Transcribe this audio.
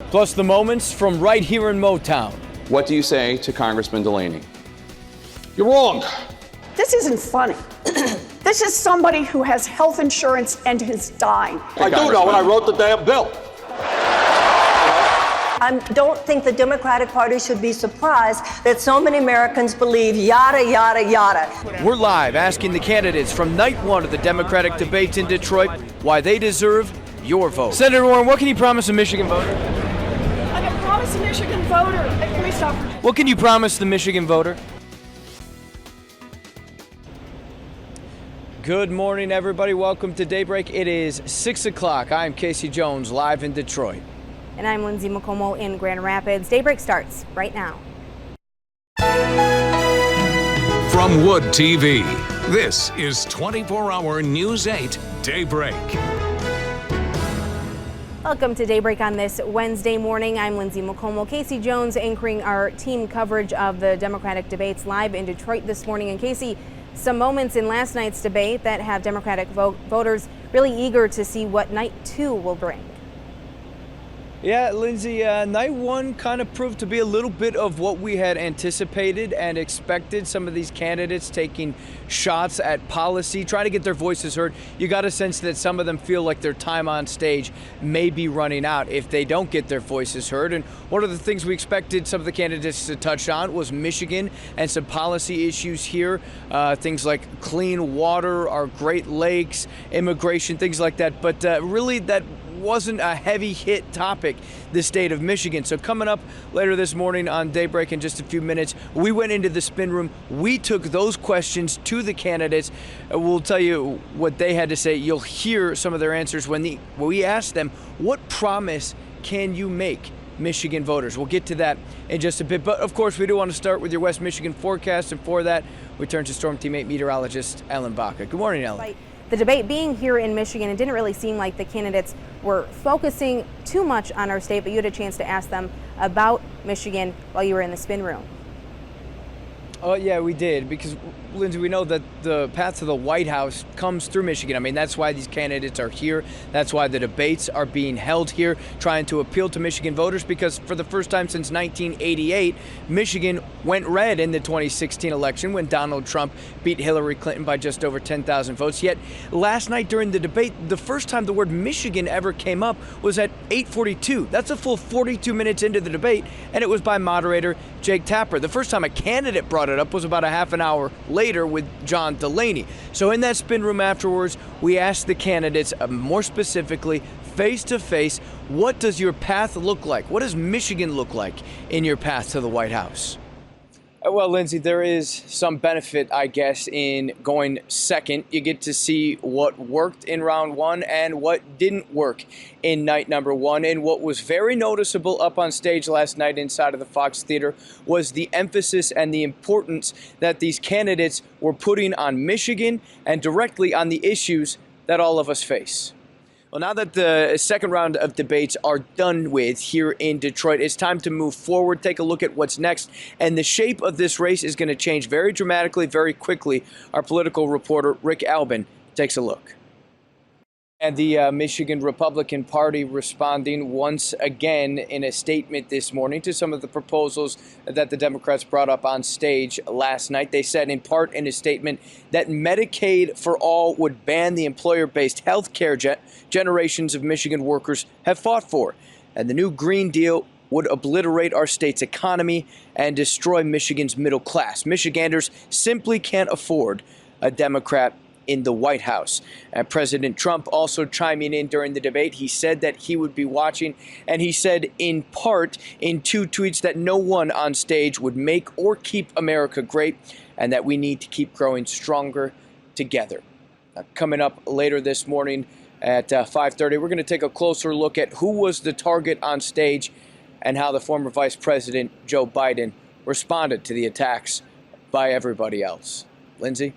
plus the moments from right here in Motown. What do you say to Congressman Delaney? You're wrong. This isn't funny. This is somebody who has health insurance and is dying. I do know, and I wrote the damn bill. I don't think the Democratic Party should be surprised that so many Americans believe yada, yada, yada. We're live asking the candidates from night one of the Democratic debates in Detroit why they deserve your vote. Senator Warren, what can you promise a Michigan voter? I can promise a Michigan voter. Can we stop? What can you promise the Michigan voter? Good morning, everybody. Welcome to Daybreak. It is 6 o'clock. I'm Casey Jones, live in Detroit. And I'm Lindsay McComo in Grand Rapids. Daybreak starts right now. From Wood TV, this is 24-hour News 8 Daybreak. Welcome to Daybreak on this Wednesday morning. I'm Lindsay McComo. Casey Jones anchoring our team coverage of the Democratic debates live in Detroit this morning. And Casey, some moments in last night's debate that have Democratic voters really eager to see what night two will bring. Yeah, Lindsay, night one kind of proved to be a little bit of what we had anticipated and expected. Some of these candidates taking shots at policy, trying to get their voices heard. You got a sense that some of them feel like their time on stage may be running out if they don't get their voices heard. And one of the things we expected some of the candidates to touch on was Michigan and some policy issues here. Things like clean water, our Great Lakes, immigration, things like that. But really that wasn't a heavy hit topic, the state of Michigan. So coming up later this morning on Daybreak in just a few minutes, we went into the spin room. We took those questions to the candidates. We'll tell you what they had to say. You'll hear some of their answers when we asked them, what promise can you make Michigan voters? We'll get to that in just a bit. But of course, we do want to start with your West Michigan forecast. And for that, we turn to Storm Team 8 meteorologist Ellen Baca. Good morning, Ellen. The debate being here in Michigan, it didn't really seem like the candidates were focusing too much on our state, but you had a chance to ask them about Michigan while you were in the spin room. Oh, yeah, we did, because, Lindsay, we know that the path to the White House comes through Michigan. I mean, that's why these candidates are here. That's why the debates are being held here, trying to appeal to Michigan voters, because for the first time since 1988, Michigan went red in the 2016 election when Donald Trump beat Hillary Clinton by just over 10,000 votes. Yet last night during the debate, the first time the word Michigan ever came up was at 8:42. That's a full 42 minutes into the debate, and it was by moderator Jake Tapper. The first time a candidate brought it up was about a half an hour later with John Delaney. So in that spin room afterwards, we asked the candidates, more specifically, face to face, what does your path look like? What does Michigan look like in your path to the White House? Well, Lindsay, there is some benefit, I guess, in going second. You get to see what worked in round one and what didn't work in night number one. And what was very noticeable up on stage last night inside of the Fox Theater was the emphasis and the importance that these candidates were putting on Michigan and directly on the issues that all of us face. Well, now that the second round of debates are done with here in Detroit, it's time to move forward, take a look at what's next. And the shape of this race is going to change very dramatically, very quickly. Our political reporter, Rick Albin, takes a look. And the Michigan Republican Party responding once again in a statement this morning to some of the proposals that the Democrats brought up on stage last night. They said in part in a statement that Medicaid for all would ban the employer-based health care generations of Michigan workers have fought for. And the new Green Deal would obliterate our state's economy and destroy Michigan's middle class. Michiganders simply can't afford a Democrat in the White House. And President Trump also chiming in during the debate. He said that he would be watching, and he said in part in two tweets that no one on stage would make or keep America great, and that we need to keep growing stronger together. Coming up later this morning at 5:30, we're going to take a closer look at who was the target on stage and how the former Vice President Joe Biden responded to the attacks by everybody else. Lindsay?